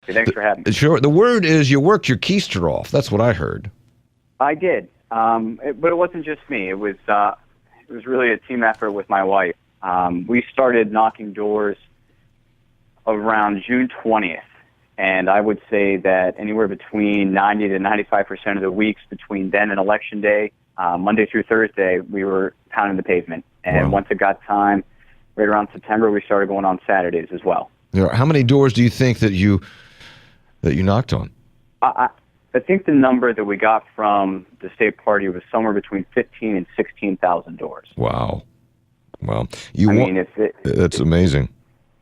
Thanks for having me. Sure. The word is you worked your keister off. That's what I heard. I did, but it wasn't just me. It was really a team effort with my wife. We started knocking doors around June 20th, and I would say that anywhere between 90 to 95% of the weeks between then and Election Day, Monday through Thursday, we were pounding the pavement. And Once it got time, right around September, we started going on Saturdays as well. How many doors do you think that you knocked on? I think the number that we got from the state party was somewhere between 15 and 16,000 doors. Wow. That's amazing.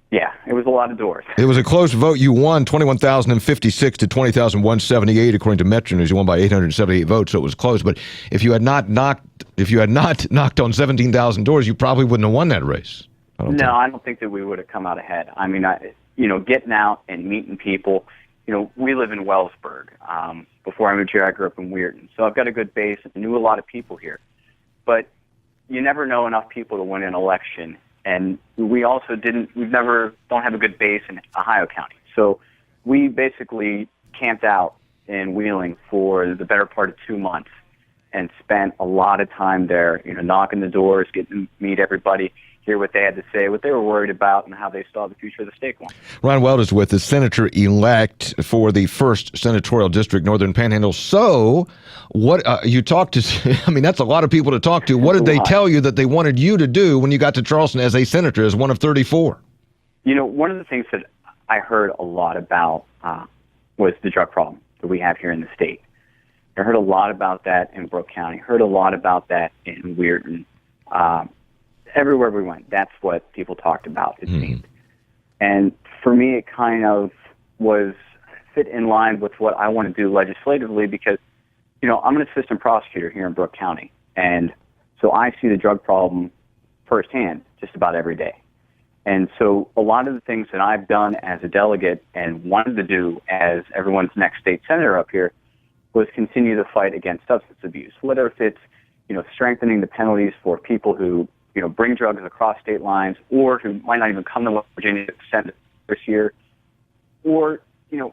Yeah, it was a lot of doors. It was a close vote. You won 21,056 to 20,178 according to MetroNews. You won by 878 votes, so it was close. But if you had not knocked on 17,000 doors, you probably wouldn't have won that race. I don't think that we would have come out ahead. I mean, getting out and meeting people. We live in Wellsburg. Before I moved here, I grew up in Weirton, so I've got a good base. I knew a lot of people here, but you never know enough people to win an election. And we also don't have a good base in Ohio County. So we basically camped out in Wheeling for the better part of 2 months and spent a lot of time there, knocking the doors, getting to meet everybody, hear what they had to say, what they were worried about, and how they saw the future of the state going. Ryan Weld is with us, Senator-elect for the 1st Senatorial District, Northern Panhandle. So what you talked to, that's a lot of people to talk to. What did they tell you that they wanted you to do when you got to Charleston as a senator, as one of 34? One of the things that I heard a lot about was the drug problem that we have here in the state. I heard a lot about that in Brooke County, heard a lot about that in Weirton. Everywhere we went, that's what people talked about, it seemed. And for me, it kind of was fit in line with what I want to do legislatively because, I'm an assistant prosecutor here in Brooke County. And so I see the drug problem firsthand just about every day. And so a lot of the things that I've done as a delegate and wanted to do as everyone's next state senator up here was continue the fight against substance abuse, whether if it's, strengthening the penalties for people who bring drugs across state lines, or who might not even come to West Virginia to send this year, or,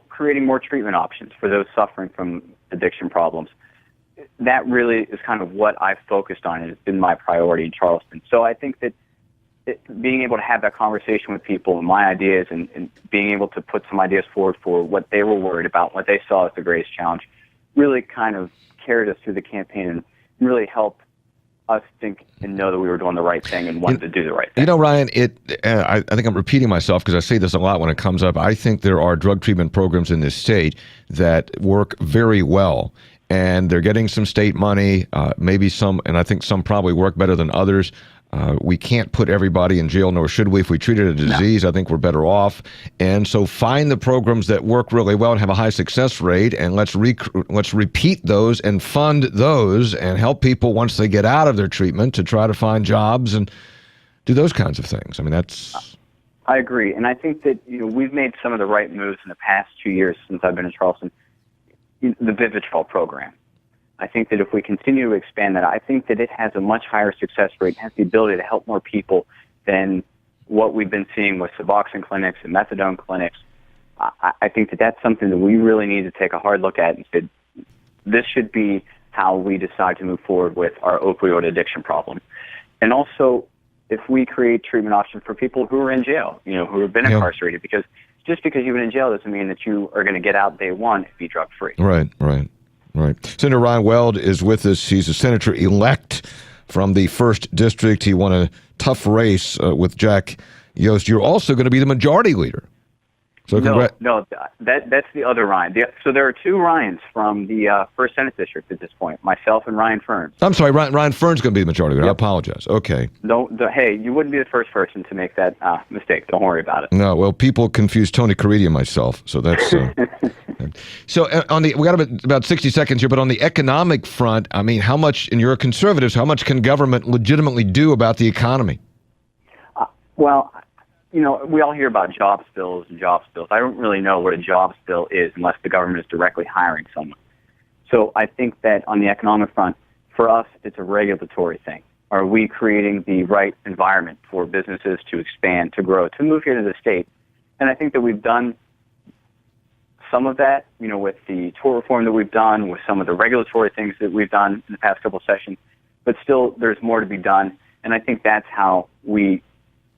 creating more treatment options for those suffering from addiction problems. That really is kind of what I've focused on and has been my priority in Charleston. So I think that being able to have that conversation with people and my ideas and being able to put some ideas forward for what they were worried about, what they saw as the greatest challenge, really kind of carried us through the campaign and really helped us think and know that we were doing the right thing and wanted to do the right thing. Ryan, I think I'm repeating myself because I say this a lot when it comes up. I think there are drug treatment programs in this state that work very well, and they're getting some state money, maybe some, and I think some probably work better than others. We can't put everybody in jail, nor should we. If we treat it as a disease, I think we're better off. And so find the programs that work really well and have a high success rate, and let's repeat those and fund those and help people once they get out of their treatment to try to find jobs and do those kinds of things. I agree. And I think that we've made some of the right moves in the past 2 years since I've been in Charleston. The Vivitrol program. I think that if we continue to expand that, I think that it has a much higher success rate, has the ability to help more people than what we've been seeing with Suboxone clinics and methadone clinics. I think that that's something that we really need to take a hard look at and say, this should be how we decide to move forward with our opioid addiction problem. And also, if we create treatment options for people who are in jail, who have been incarcerated, because just because you've been in jail doesn't mean that you are going to get out day one and be drug-free. Right. Senator Ryan Weld is with us. He's a senator-elect from the 1st District. He won a tough race with Jack Yost. You're also going to be the majority leader. So No, that's the other Ryan. So there are two Ryans from the 1st Senate District at this point, myself and Ryan Ferns. I'm sorry, Ryan Ferns going to be the majority leader. Yep. I apologize. Okay. Hey, you wouldn't be the first person to make that mistake. Don't worry about it. No, well, people confuse Tony Caridi and myself, so that's... So we got about 60 seconds here, but on the economic front, how much, and you're a conservative, so how much can government legitimately do about the economy? Well, we all hear about jobs bills and jobs bills. I don't really know what a jobs bill is unless the government is directly hiring someone. So I think that on the economic front, for us, it's a regulatory thing. Are we creating the right environment for businesses to expand, to grow, to move here to the state? And I think that we've done some of that, with the tort reform that we've done, with some of the regulatory things that we've done in the past couple of sessions, but still there's more to be done. And I think that's how we,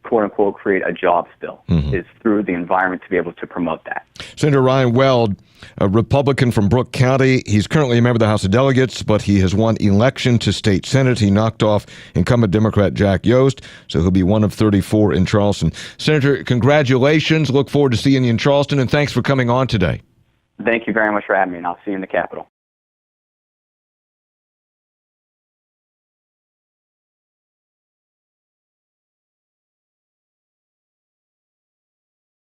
quote unquote, create a jobs bill, is through the environment to be able to promote that. Senator Ryan Weld, a Republican from Brooke County. He's currently a member of the House of Delegates, but he has won election to state Senate. He knocked off incumbent Democrat Jack Yost, so he'll be one of 34 in Charleston. Senator, congratulations. Look forward to seeing you in Charleston, and thanks for coming on today. Thank you very much for having me, and I'll see you in the Capitol.